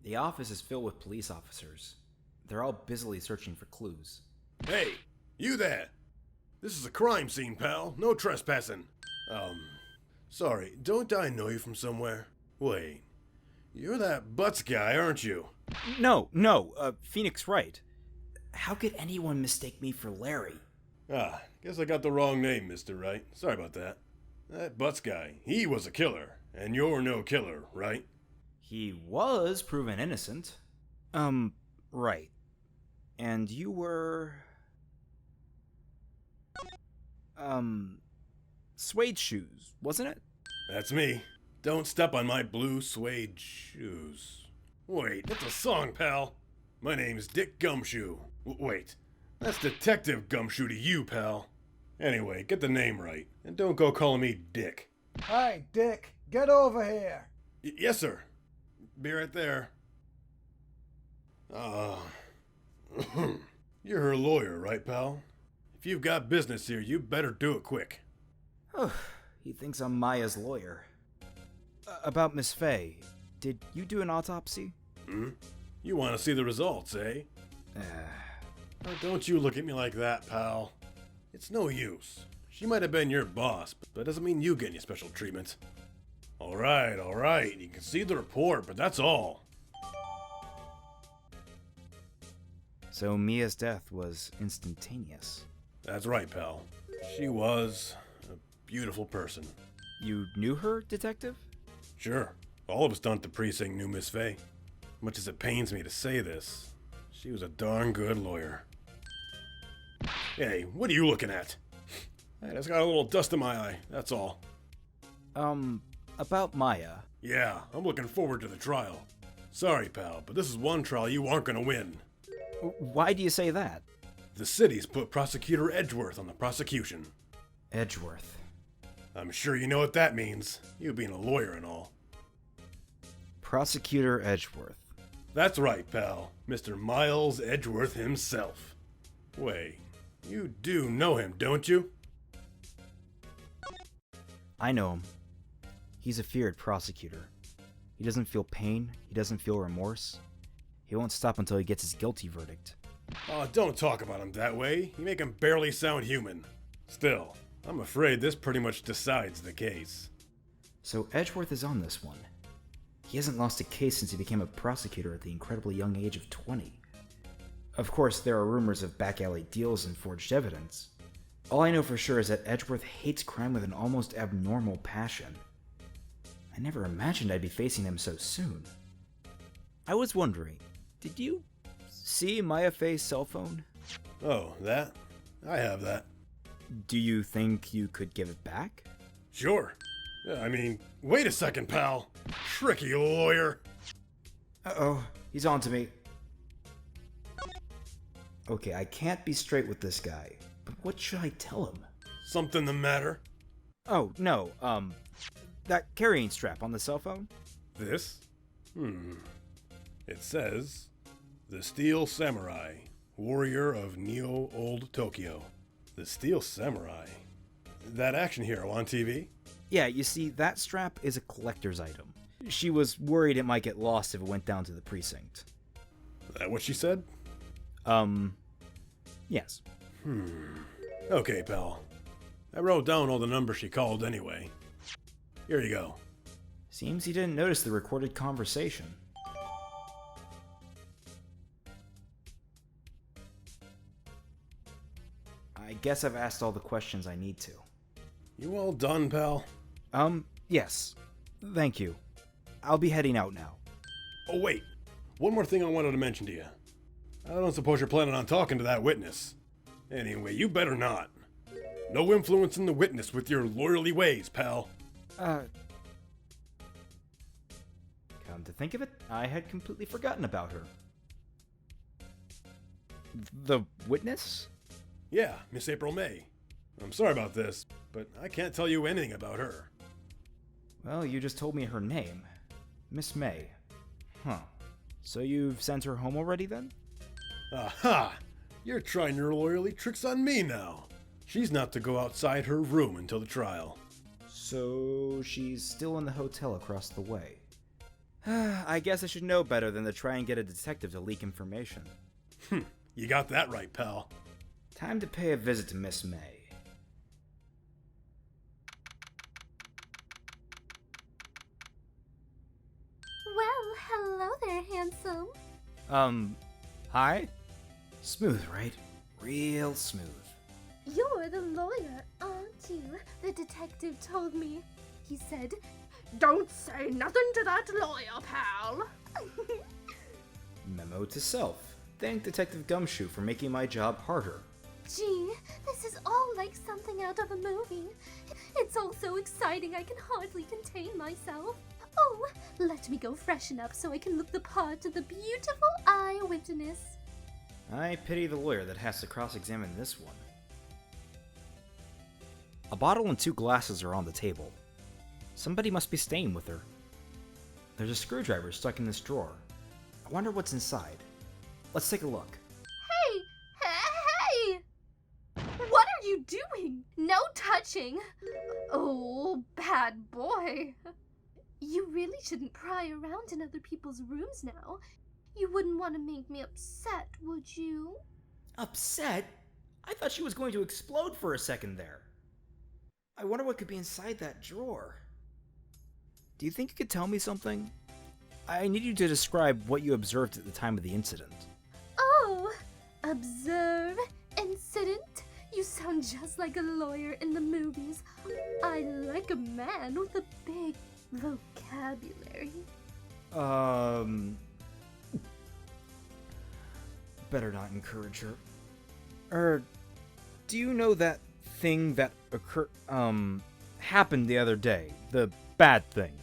The office is filled with police officers. They're all busily searching for clues. Hey, you there! This is a crime scene, pal. No trespassing. Sorry, don't I know you from somewhere? Wait, you're that Butts guy, aren't you? No, Phoenix Wright. How could anyone mistake me for Larry? Guess I got the wrong name, Mr. Wright. Sorry about that. That Butts guy, he was a killer, and you're no killer, right? He was proven innocent. Right. And you were... Suede shoes, wasn't it? That's me. Don't step on my blue suede shoes. Wait, that's a song, pal. My name's Dick Gumshoe. Wait, that's Detective Gumshoe to you, pal. Anyway, get the name right, and don't go calling me Dick. Hey, Dick, get over here. Yes, sir. Be right there. You're her lawyer, right, pal? If you've got business here, you better do it quick. Oh, he thinks I'm Maya's lawyer. About Miss Faye, did you do an autopsy? You want to see the results, eh? Oh, don't you look at me like that, pal. It's no use. She might have been your boss, but that doesn't mean you get any special treatment. Alright. You can see the report, but that's all. So Mia's death was instantaneous. That's right, pal. She was a beautiful person. You knew her, Detective? Sure. All of us down at the precinct knew Miss Faye. Much as it pains me to say this, she was a darn good lawyer. Hey, what are you looking at? I just got a little dust in my eye, that's all. About Maya. Yeah, I'm looking forward to the trial. Sorry, pal, but this is one trial you aren't gonna win. Why do you say that? The city's put Prosecutor Edgeworth on the prosecution. Edgeworth. I'm sure you know what that means, you being a lawyer and all. Prosecutor Edgeworth. That's right, pal. Mr. Miles Edgeworth himself. Wait, you do know him, don't you? I know him. He's a feared prosecutor. He doesn't feel pain, he doesn't feel remorse. He won't stop until he gets his guilty verdict. Oh, don't talk about him that way. You make him barely sound human. Still, I'm afraid this pretty much decides the case. So Edgeworth is on this one. He hasn't lost a case since he became a prosecutor at the incredibly young age of 20. Of course, there are rumors of back alley deals and forged evidence. All I know for sure is that Edgeworth hates crime with an almost abnormal passion. I never imagined I'd be facing him so soon. I was wondering, did you see Maya Faye's cell phone? Oh, that? I have that. Do you think you could give it back? Sure. Wait a second, pal. Tricky lawyer. Uh-oh, he's on to me. Okay, I can't be straight with this guy, but what should I tell him? Something the matter? Oh, no, that carrying strap on the cell phone? This? It says, The Steel Samurai, warrior of Neo-Old Tokyo. The Steel Samurai? That action hero on TV? Yeah, you see, that strap is a collector's item. She was worried it might get lost if it went down to the precinct. That what she said? Yes. Okay, pal. I wrote down all the numbers she called anyway. Here you go. Seems he didn't notice the recorded conversation. I guess I've asked all the questions I need to. You all done, pal? Yes. Thank you. I'll be heading out now. Oh, wait. One more thing I wanted to mention to you. I don't suppose you're planning on talking to that witness. Anyway, you better not. No influencing the witness with your lawyerly ways, pal. Come to think of it, I had completely forgotten about her. The witness? Yeah, Miss April May. I'm sorry about this, but I can't tell you anything about her. Well, you just told me her name. Miss May. Huh. So you've sent her home already then? Aha! You're trying your lawyerly tricks on me now. She's not to go outside her room until the trial. So she's still in the hotel across the way. I guess I should know better than to try and get a detective to leak information. You got that right, pal. Time to pay a visit to Miss May. Well, hello there, handsome. Hi? Smooth, right? Real smooth. You're the lawyer, aren't you? The detective told me. He said, "Don't say nothing to that lawyer, pal." Memo to self. Thank Detective Gumshoe for making my job harder. Gee, this is all like something out of a movie. It's all so exciting I can hardly contain myself. Oh, let me go freshen up so I can look the part of the beautiful eyewitness. I pity the lawyer that has to cross-examine this one. A bottle and 2 glasses are on the table. Somebody must be staying with her. There's a screwdriver stuck in this drawer. I wonder what's inside. Let's take a look. Hey! Hey! What are you doing? No touching! Oh, bad boy. You really shouldn't pry around in other people's rooms now. You wouldn't want to make me upset, would you? Upset? I thought she was going to explode for a second there. I wonder what could be inside that drawer. Do you think you could tell me something? I need you to describe what you observed at the time of the incident. Oh, observe, incident. You sound just like a lawyer in the movies. I like a man with a big vocabulary. Better not encourage her. Do you know that thing that happened the other day? The bad thing.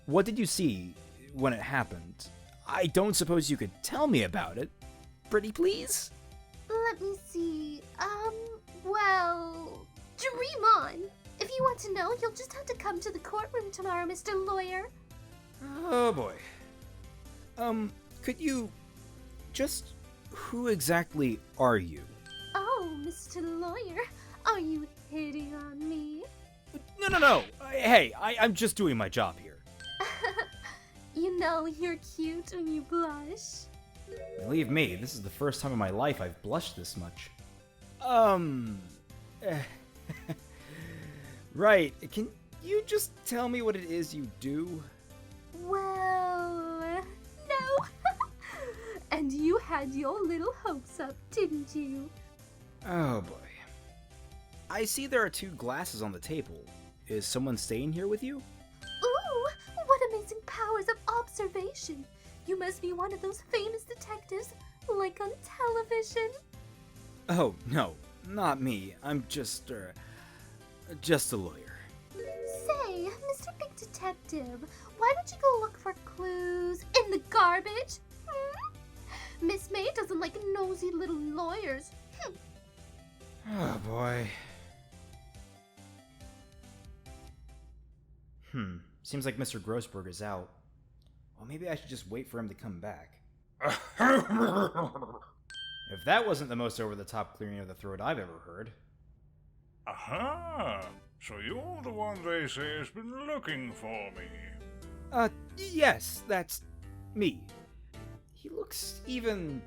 What did you see when it happened? I don't suppose you could tell me about it. Pretty please? Let me see. Well, dream on. If you want to know, you'll just have to come to the courtroom tomorrow, Mr. Lawyer. Oh boy. Could you just... Who exactly are you? Oh, Mr. Lawyer, are you hitting on me? No. Hey, I'm just doing my job here. You know you're cute when you blush. Believe me, this is the first time in my life I've blushed this much. Right, can you just tell me what it is you do? Well, no. And you had your little hopes up, didn't you? Oh boy. I see there are 2 glasses on the table. Is someone staying here with you? Ooh, what amazing powers of observation. You must be one of those famous detectives, like on television. Oh, no, not me. I'm just a lawyer. Say, Mr. Big Detective, why don't you go look for clues in the garbage? Miss May doesn't like nosy little lawyers. Oh boy. Seems like Mr. Grossberg is out. Well, maybe I should just wait for him to come back. If that wasn't the most over-the-top clearing of the throat I've ever heard. Aha! So you're the one they say has been looking for me. Yes, that's me. He looks even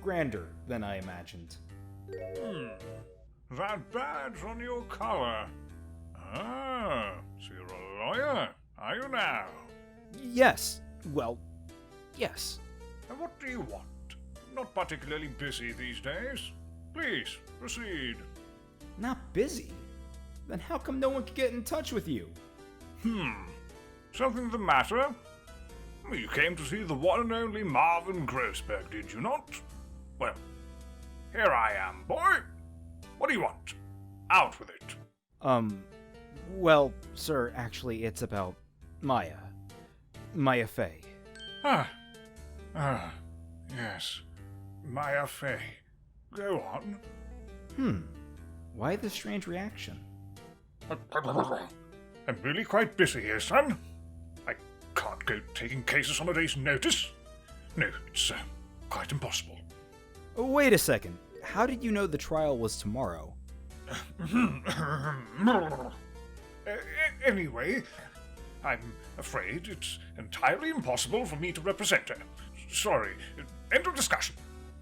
grander than I imagined. That badge on your collar. Ah, so you're a lawyer, are you now? Yes. Well, yes. And what do you want? Not particularly busy these days. Please, proceed. Not busy? Then how come no one could get in touch with you? Something the matter? You came to see the one and only Marvin Grossberg, did you not? Well, here I am, boy. What do you want? Out with it. Well, sir, actually, it's about Maya. Maya Fey. Yes. Maya Fey. Go on. Why the strange reaction? I'm really quite busy here, son. I can't go taking cases on a day's notice. No, it's quite impossible. Wait a second. How did you know the trial was tomorrow? Anyway, I'm afraid it's entirely impossible for me to represent her. Sorry. End of discussion.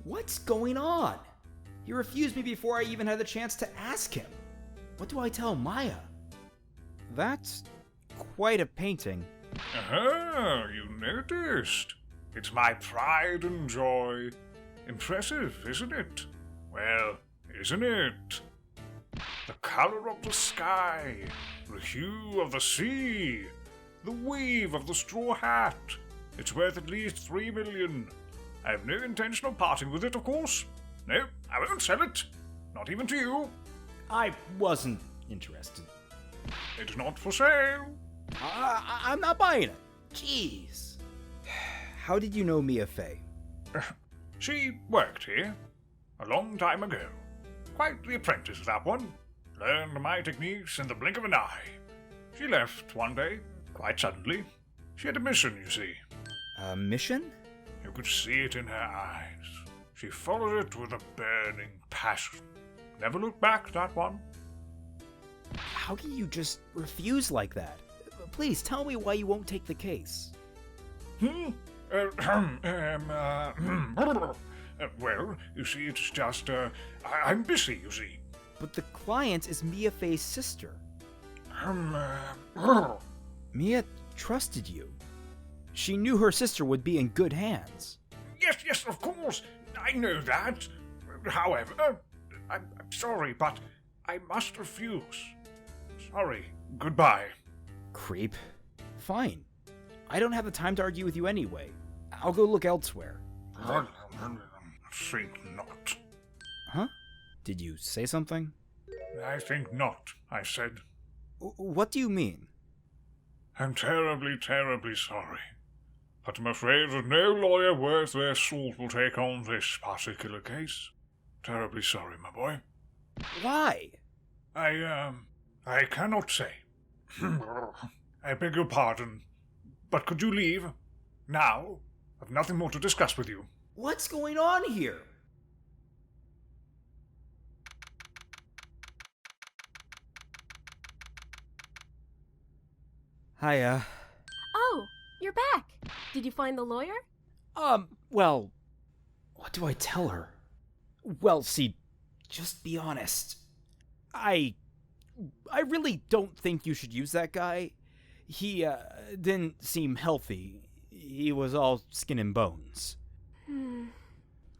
What's going on? He refused me before I even had the chance to ask him. What do I tell Maya? That's quite a painting. Aha, you noticed. It's my pride and joy. Impressive, isn't it? Well, isn't it? The color of the sky, the hue of the sea, the weave of the straw hat. It's worth at least 3 million. I have no intention of parting with it, of course. No, I won't sell it. Not even to you. I wasn't interested. It's not for sale. I'm not buying it. Jeez. How did you know Mia Fey? She worked here a long time ago. Quite the apprentice, that one. Learned my techniques in the blink of an eye. She left one day, quite suddenly. She had a mission, you see. A mission? You could see it in her eyes. She followed it with a burning passion. Never looked back, that one. How can you just refuse like that? Please tell me why you won't take the case. Well, you see, it's just, I'm busy, you see. But the client is Mia Fey's sister. Mia trusted you. She knew her sister would be in good hands. Yes, of course. I know that. However, I'm sorry, but I must refuse. Sorry. Goodbye. Creep. Fine. I don't have the time to argue with you anyway. I'll go look elsewhere. Think not. Huh? Did you say something? I think not, I said. What do you mean? I'm terribly, terribly sorry. But I'm afraid that no lawyer worth their salt will take on this particular case. Terribly sorry, my boy. Why? I cannot say. I beg your pardon, but could you leave? Now? I've nothing more to discuss with you. What's going on here? Hiya. Oh, you're back. Did you find the lawyer? Well, what do I tell her? Well, see, just be honest. I really don't think you should use that guy. He, didn't seem healthy. He was all skin and bones.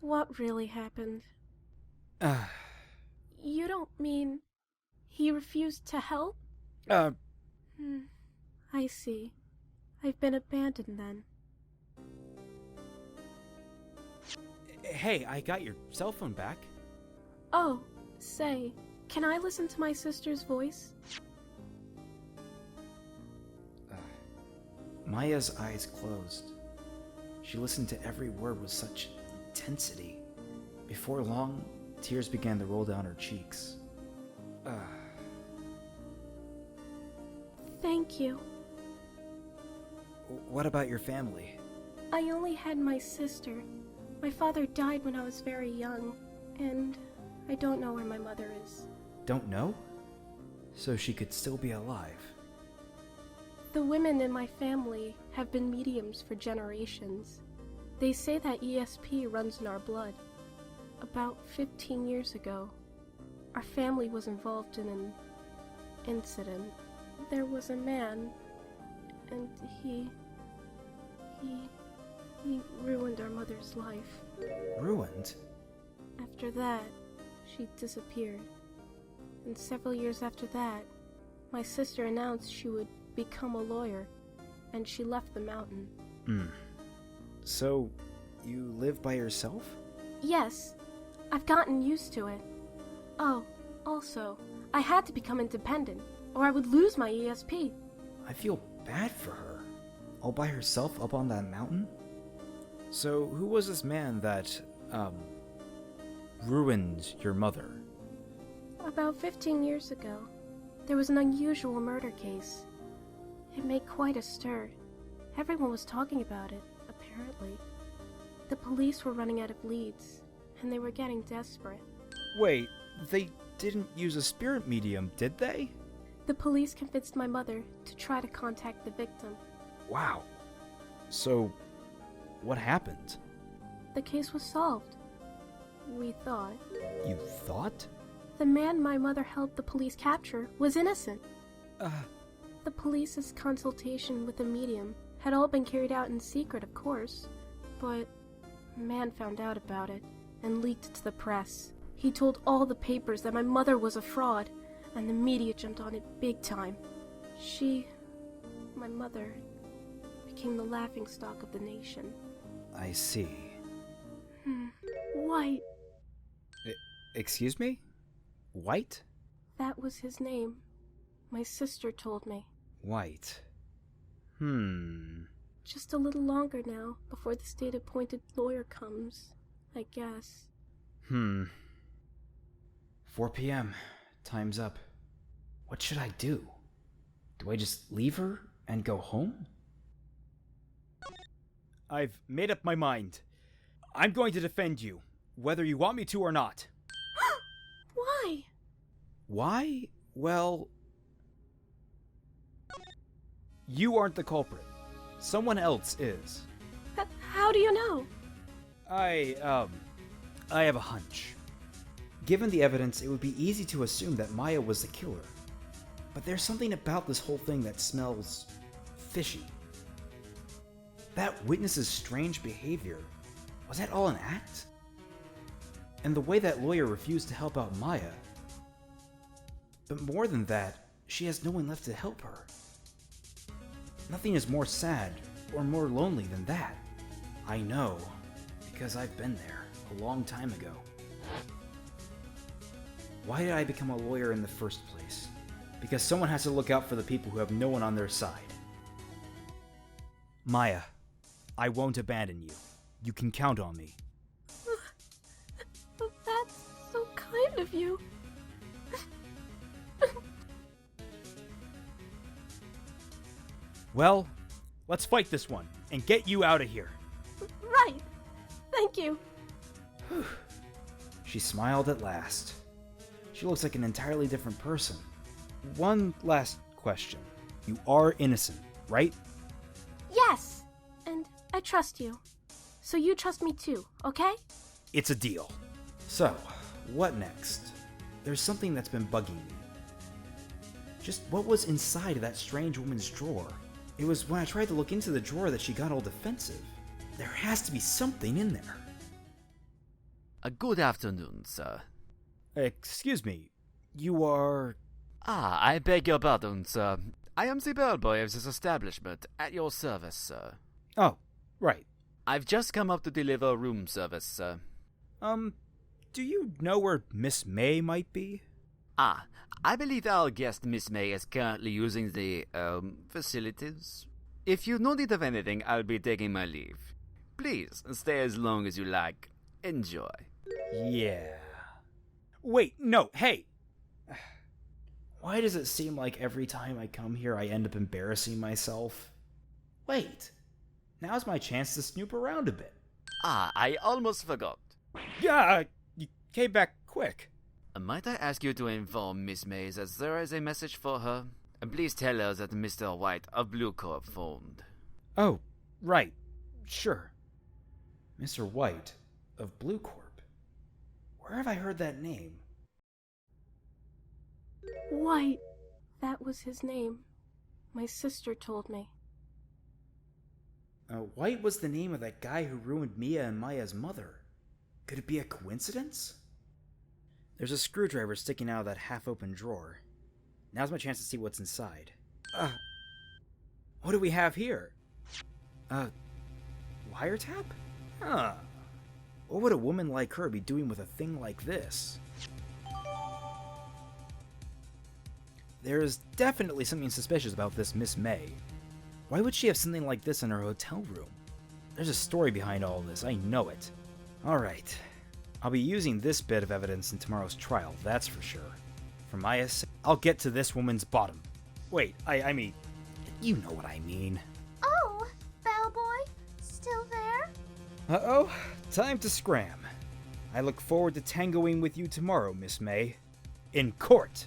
What really happened? You don't mean he refused to help? I see. I've been abandoned then. Hey, I got your cell phone back. Oh, say, can I listen to my sister's voice? Maya's eyes closed. She listened to every word with such intensity. Before long, tears began to roll down her cheeks. Thank you. What about your family? I only had my sister. My father died when I was very young, and I don't know where my mother is. Don't know? So she could still be alive. The women in my family have been mediums for generations. They say that ESP runs in our blood. About 15 years ago, our family was involved in an incident. There was a man, and he ruined our mother's life. Ruined? After that, she disappeared. And several years after that, my sister announced she would become a lawyer, and she left the mountain. So, you live by yourself? Yes, I've gotten used to it. Oh, also, I had to become independent, or I would lose my ESP. I feel bad for her. All by herself up on that mountain? So, who was this man that, ruined your mother? About 15 years ago, there was an unusual murder case. It made quite a stir. Everyone was talking about it, apparently. The police were running out of leads, and they were getting desperate. Wait, they didn't use a spirit medium, did they? The police convinced my mother to try to contact the victim. Wow. So, what happened? The case was solved. We thought. You thought? The man my mother helped the police capture was innocent. The police's consultation with the medium had all been carried out in secret, of course, but a man found out about it and leaked it to the press. He told all the papers that my mother was a fraud, and the media jumped on it big time. My mother, became the laughingstock of the nation. I see. White. Excuse me? White? That was his name. My sister told me. White. Just a little longer now, before the state-appointed lawyer comes, I guess. 4 p.m. Time's up. What should I do? Do I just leave her and go home? I've made up my mind. I'm going to defend you, whether you want me to or not. Why? Why? Well, you aren't the culprit. Someone else is. How do you know? I have a hunch. Given the evidence, it would be easy to assume that Maya was the killer. But there's something about this whole thing that smells fishy. That witness's strange behavior, was that all an act? And the way that lawyer refused to help out Maya. But more than that, she has no one left to help her. Nothing is more sad or more lonely than that. I know, because I've been there a long time ago. Why did I become a lawyer in the first place? Because someone has to look out for the people who have no one on their side. Maya, I won't abandon you. You can count on me. That's so kind of you. Well, let's fight this one and get you out of here. Right. Thank you. She smiled at last. She looks like an entirely different person. One last question. You are innocent, right? Yes. And I trust you. So you trust me too, okay? It's a deal. So, what next? There's something that's been bugging me. Just what was inside of that strange woman's drawer? It was when I tried to look into the drawer that she got all defensive. There has to be something in there. Good afternoon, sir. Excuse me, you are... I beg your pardon, sir. I am the bellboy of this establishment, at your service, sir. Oh, right. I've just come up to deliver room service, sir. Do you know where Miss May might be? I believe our guest, Miss May, is currently using the, facilities. If you know need of anything, I'll be taking my leave. Please, stay as long as you like. Enjoy. Yeah. Wait, no, hey! Why does it seem like every time I come here I end up embarrassing myself? Wait, now's my chance to snoop around a bit. I almost forgot. Yeah, you came back quick. Might I ask you to inform Miss May that there is a message for her? And please tell her that Mr. White of Blue Corp phoned. Oh, right. Sure. Mr. White of Blue Corp. Where have I heard that name? White. That was his name. My sister told me. White was the name of that guy who ruined Mia and Maya's mother. Could it be a coincidence? There's a screwdriver sticking out of that half-open drawer. Now's my chance to see what's inside. What do we have here? Wiretap? Huh. What would a woman like her be doing with a thing like this? There is definitely something suspicious about this Miss May. Why would she have something like this in her hotel room? There's a story behind all this, I know it. Alright. I'll be using this bit of evidence in tomorrow's trial, that's for sure. For Maya's sake, I'll get to this woman's bottom. Wait, I mean, you know what I mean. Oh, Bellboy, still there? Uh-oh, time to scram. I look forward to tangoing with you tomorrow, Miss May. In court!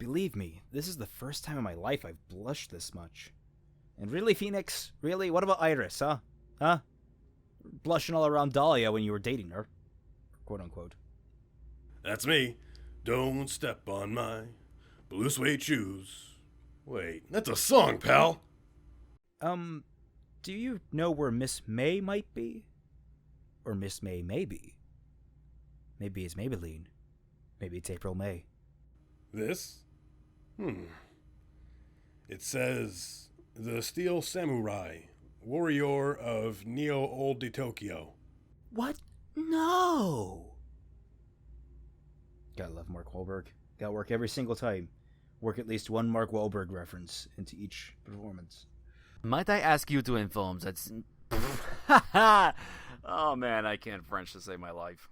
Believe me, this is the first time in my life I've blushed this much. And really, Phoenix? Really? What about Iris, huh? Huh? Blushing all around Dahlia when you were dating her. Quote unquote. That's me. Don't step on my blue suede shoes. Wait, that's a song, pal. Do you know where Miss May might be? Or Miss May may be? Maybe it's Maybelline. Maybe it's April May. This? It says, the Steel Samurai, warrior of Neo Old de Tokyo. What? No! Gotta love Mark Wahlberg. Gotta work every single time. Work at least one Mark Wahlberg reference into each performance. Might I ask you to inform that... Oh man, I can't French to save my life.